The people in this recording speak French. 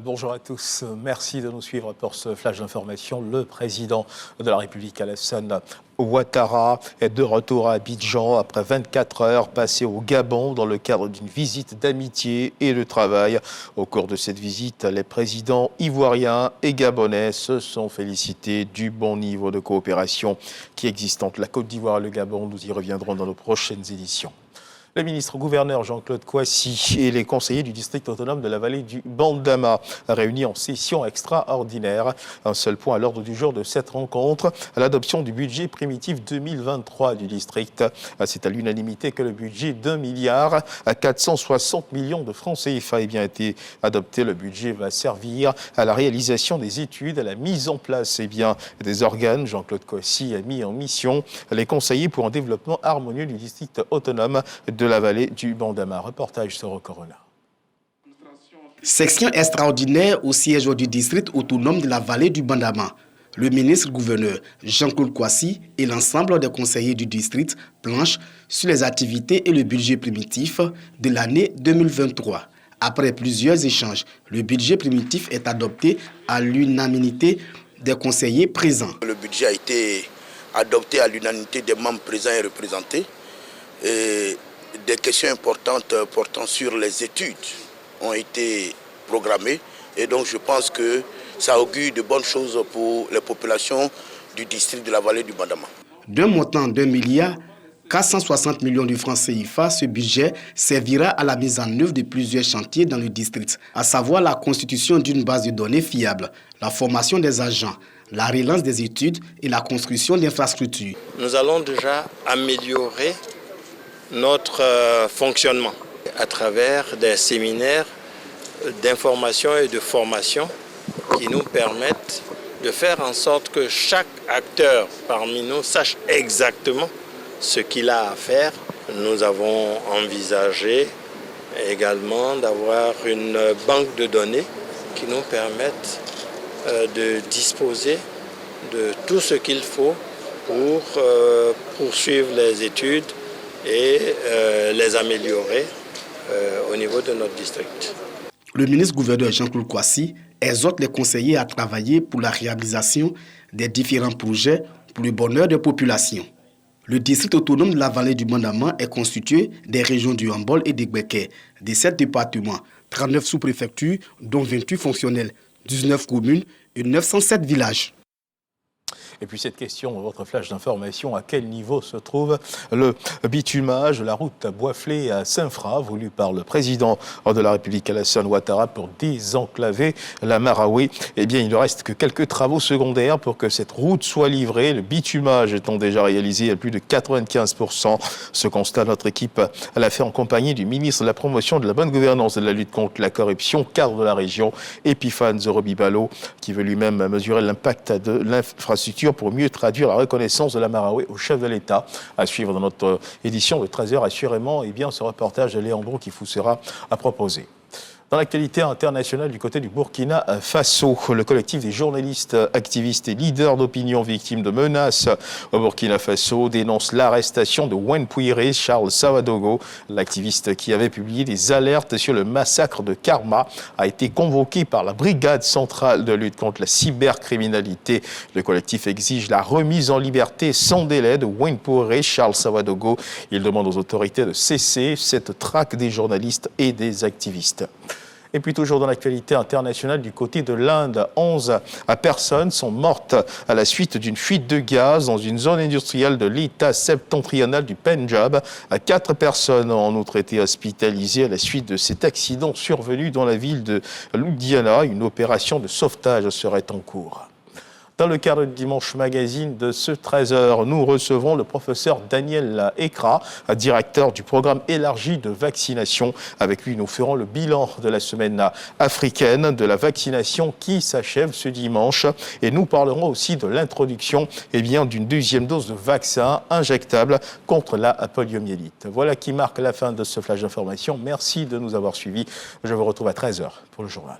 Bonjour à tous, merci de nous suivre pour ce flash d'information. Le président de la République, Alassane Ouattara, est de retour à Abidjan après 24 heures passées au Gabon dans le cadre d'une visite d'amitié et de travail. Au cours de cette visite, les présidents ivoiriens et gabonais se sont félicités du bon niveau de coopération qui existe entre la Côte d'Ivoire et le Gabon. Nous y reviendrons dans nos prochaines éditions. Le ministre-gouverneur Jean-Claude Kouassi et les conseillers du district autonome de la vallée du Bandama réunis en session extraordinaire. Un seul point à l'ordre du jour de cette rencontre, l'adoption du budget primitif 2023 du district. C'est à l'unanimité que le budget d'1 milliard à 460 millions de francs CFA a été adopté. Le budget va servir à la réalisation des études, à la mise en place des organes. Jean-Claude Kouassi a mis en mission les conseillers pour un développement harmonieux du district autonome de la vallée du Bandama. Reportage sur Corona. Section extraordinaire au siège du district autonome de la vallée du Bandama. Le ministre-gouverneur Jean-Claude Kouassi et l'ensemble des conseillers du district planchent sur les activités et le budget primitif de l'année 2023. Après plusieurs échanges, le budget primitif est adopté à l'unanimité des conseillers présents. Le budget a été adopté à l'unanimité des membres présents et représentés. Et des questions importantes portant sur les études ont été programmées et donc je pense que ça augure de bonnes choses pour les populations du district de la vallée du Bandama. D'un montant d'1 milliard 460 millions de francs CFA, ce budget servira à la mise en œuvre de plusieurs chantiers dans le district, à savoir la constitution d'une base de données fiable, la formation des agents, la relance des études et la construction d'infrastructures. Nous allons déjà améliorer notre fonctionnement à travers des séminaires d'information et de formation qui nous permettent de faire en sorte que chaque acteur parmi nous sache exactement ce qu'il a à faire. Nous avons envisagé également d'avoir une banque de données qui nous permette de disposer de tout ce qu'il faut pour poursuivre les études et les améliorer au niveau de notre district. Le ministre-gouverneur Jean-Claude Kouassi exhorte les conseillers à travailler pour la réalisation des différents projets pour le bonheur des populations. Le district autonome de la vallée du Bandama est constitué des régions du Hambol et des Gbeke, des 7 départements, 39 sous-préfectures, dont 28 fonctionnels, 19 communes et 907 villages. Et puis cette question, votre flash d'information, à quel niveau se trouve le bitumage de la route Boisflé à Saint-Fra, voulu par le président de la République Alassane Ouattara pour désenclaver la Maraoué. Eh bien, il ne reste que quelques travaux secondaires pour que cette route soit livrée. Le bitumage étant déjà réalisé à plus de 95%. Ce constat, notre équipe l'a fait en compagnie du ministre de la Promotion de la bonne gouvernance et de la lutte contre la corruption, cadre de la région, Epiphane Zorobibalo, qui veut lui-même mesurer l'impact de l'infrastructure pour mieux traduire la reconnaissance de la Maraoué au chef de l'État. À suivre dans notre édition de 13h, assurément, ce reportage de Léandro qui vous sera à proposer. Dans l'actualité internationale du côté du Burkina Faso, le collectif des journalistes, activistes et leaders d'opinion victimes de menaces au Burkina Faso dénonce l'arrestation de Wenpuire Charles Savadogo. L'activiste qui avait publié des alertes sur le massacre de Karma a été convoqué par la Brigade centrale de lutte contre la cybercriminalité. Le collectif exige la remise en liberté sans délai de Wenpuire Charles Savadogo. Il demande aux autorités de cesser cette traque des journalistes et des activistes. Et puis toujours dans l'actualité internationale du côté de l'Inde, 11 personnes sont mortes à la suite d'une fuite de gaz dans une zone industrielle de l'État septentrional du Pendjab. 4 personnes ont en outre été hospitalisées à la suite de cet accident survenu dans la ville de Ludhiana. Une opération de sauvetage serait en cours. Dans le cadre du Dimanche Magazine de ce 13h, nous recevons le professeur Daniel Ekra, directeur du programme élargi de vaccination. Avec lui, nous ferons le bilan de la semaine africaine de la vaccination qui s'achève ce dimanche. Et nous parlerons aussi de l'introduction d'une deuxième dose de vaccin injectable contre la poliomyélite. Voilà qui marque la fin de ce flash d'information. Merci de nous avoir suivis. Je vous retrouve à 13h pour le journal.